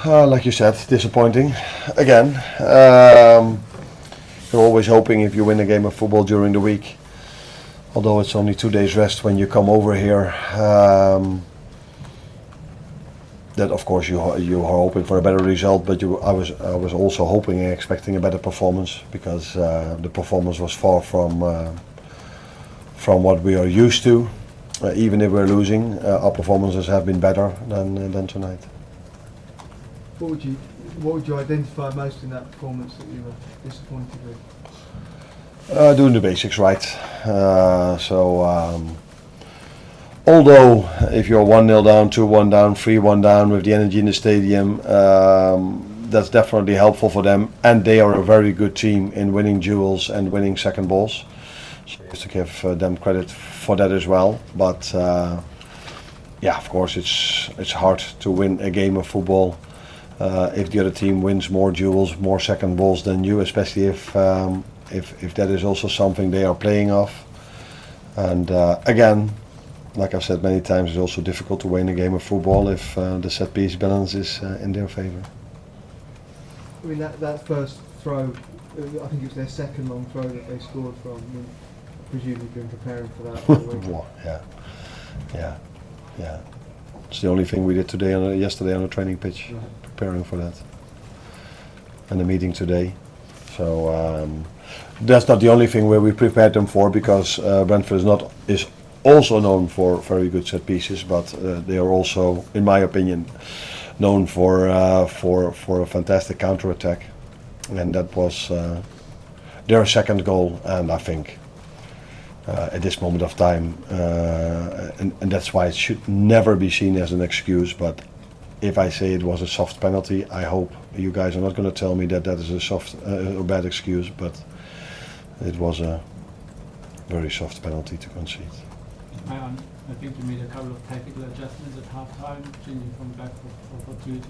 Like you said, disappointing. Again, you're always hoping if you win a game of football during the week, although it's only 2 days rest when you come over here, that of course you are hoping for a better result, but I was also hoping and expecting a better performance, because the performance was far from what we are used to. Even if we're losing, our performances have been better than tonight. What would you identify most in that performance that you were disappointed with? Doing the basics right. Although if you're 1-0 down, 2-1 down, 3-1 down with the energy in the stadium, that's definitely helpful for them, and they are a very good team in winning duels and winning second balls. So you have to give them credit for that as well. But yeah, of course it's hard to win a game of football if the other team wins more duels, more second balls than you, especially if that is also something they are playing off. And again, like I've said many times, it's also difficult to win a game of football if the set piece balance is in their favour. I mean, that first throw, I think it was their second long throw that they scored from. I mean, I presume you've been preparing for that all week. Well, yeah. It's the only thing we did yesterday on the training pitch, right. Preparing for that. And the meeting today. So that's not the only thing where we prepared them for, because Brentford is also known for very good set pieces, but they are also, in my opinion, known for a fantastic counter attack, and that was their second goal. And I think at this moment of time, and that's why it should never be seen as an excuse. But if I say it was a soft penalty, I hope you guys are not going to tell me that is a soft or bad excuse. But it was a very soft penalty to concede. I think you made a couple of tactical adjustments at half-time, changing from back for 2 to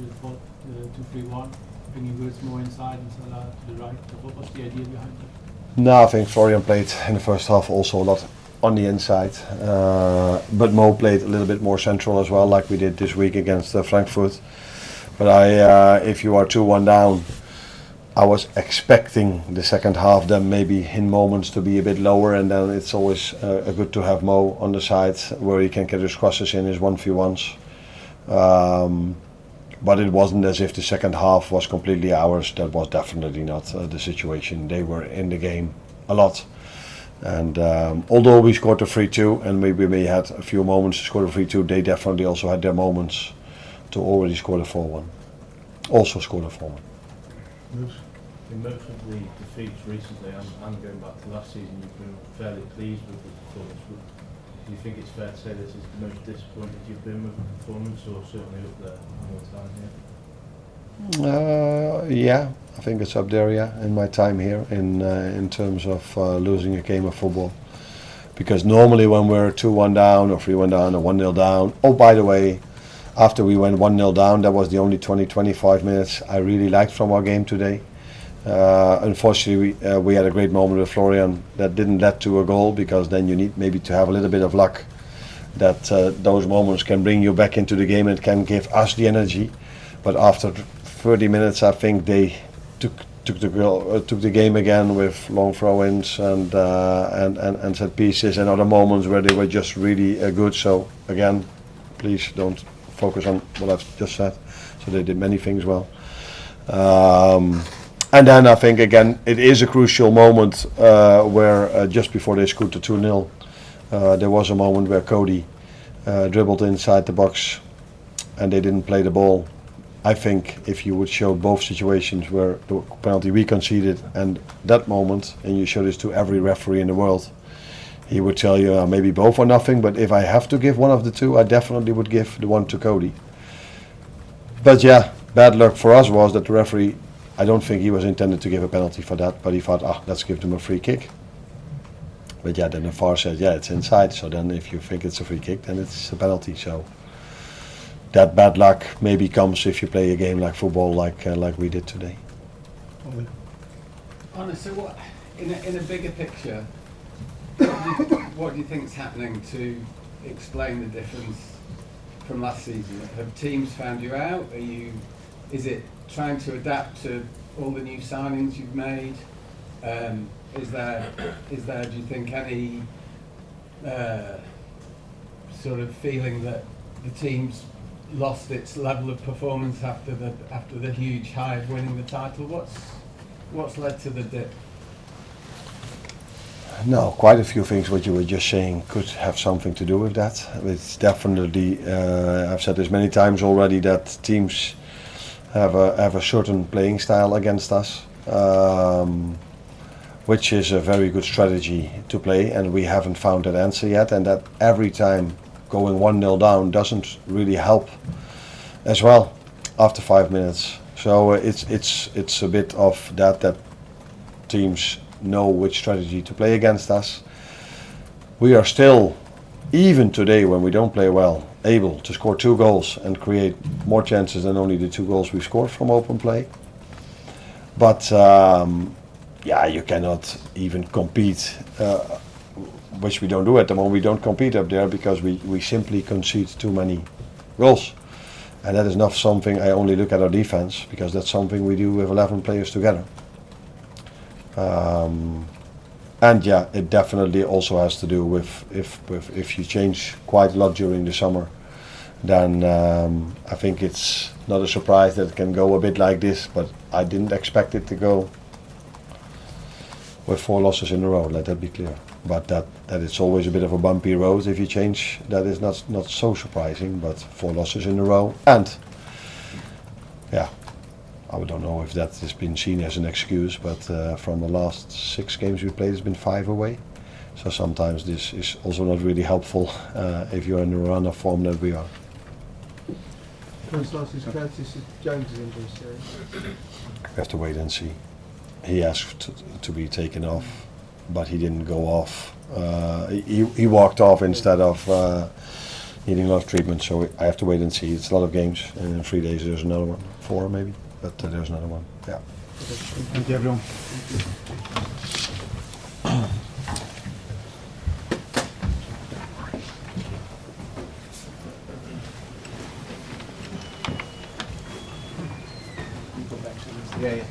2-3-1, bringing Wills more inside and Salah to the right. So what was the idea behind that? No, I think Florian played in the first half also a lot on the inside, but Mo played a little bit more central as well, like we did this week against Frankfurt. But if you are 2-1 down, I was expecting the second half then maybe in moments to be a bit lower, and then it's always good to have Mo on the side where he can get his crosses in, his 1v1s. But it wasn't as if the second half was completely ours. That was definitely not the situation. They were in the game a lot. And although we scored a 3-2 and maybe we had a few moments to score a 3-2, they definitely also had their moments to already score the 4-1. Also scored a 4-1. In most of the defeats recently, and going back to last season, you've been fairly pleased with the performance. Do you think it's fair to say this is the most disappointed you've been with the performance, or certainly up there in your time here? Yeah, I think it's up there, in my time here, in terms of losing a game of football. Because normally when we're 2-1 down, or 3-1 down, or 1-0 down, oh, by the way, after we went 1-0 down, that was the only 20-25 minutes I really liked from our game today. Unfortunately, we had a great moment with Florian that didn't lead to a goal, because then you need maybe to have a little bit of luck that those moments can bring you back into the game and can give us the energy. But after 30 minutes, I think they took the game again with long throw-ins and set pieces and other moments where they were just really good. So again, please don't focus on what I've just said. So they did many things well. And then I think again it is a crucial moment where just before they scored to 2-0, there was a moment where Cody dribbled inside the box and they didn't play the ball. I think if you would show both situations where the penalty we conceded and that moment, and you show this to every referee in the world, he would tell you maybe both or nothing, but if I have to give one of the two, I definitely would give the one to Cody. But yeah, bad luck for us was that the referee, I don't think he was intended to give a penalty for that, but he thought, let's give them a free kick. But yeah, then the VAR said, it's inside. So then if you think it's a free kick, then it's a penalty. So that bad luck maybe comes if you play a game like football, like we did today. Arne, so what, in a bigger picture, what do you think is happening to explain the difference from last season? Have teams found you out? Is it trying to adapt to all the new signings you've made? Is there, do you think, any sort of feeling that the team's lost its level of performance after the huge high of winning the title? What's led to the dip? No, quite a few things what you were just saying could have something to do with that. It's definitely, I've said this many times already, that teams have a certain playing style against us, which is a very good strategy to play, and we haven't found that answer yet, and that every time going 1-0 down doesn't really help as well after 5 minutes. So it's a bit of that teams know which strategy to play against us. We are still, even today when we don't play well, able to score 2 goals and create more chances than only the 2 goals we scored from open play. But yeah, you cannot even compete, which we don't do at the moment. We don't compete up there because we simply concede too many goals. And that is not something I only look at our defense, because that's something we do with 11 players together. And yeah, it definitely also has to do with if you change quite a lot during the summer, then I think it's not a surprise that it can go a bit like this, but I didn't expect it to go with 4 losses in a row, let that be clear. But that it's always a bit of a bumpy road if you change, that is not so surprising, but 4 losses in a row. And yeah, I don't know if that has been seen as an excuse, but from the last 6 games we played, it's been 5 away. So sometimes this is also not really helpful if you're in the run of form that we are. Arne Slot, is Curtis Jones' injury serious? We have to wait and see. He asked to be taken off, but he didn't go off. He walked off instead of needing a lot of treatment, so I have to wait and see. It's a lot of games, and in 3 days there's another one, 4 maybe, but there's another one, yeah. Thank you, everyone. Yeah, yeah.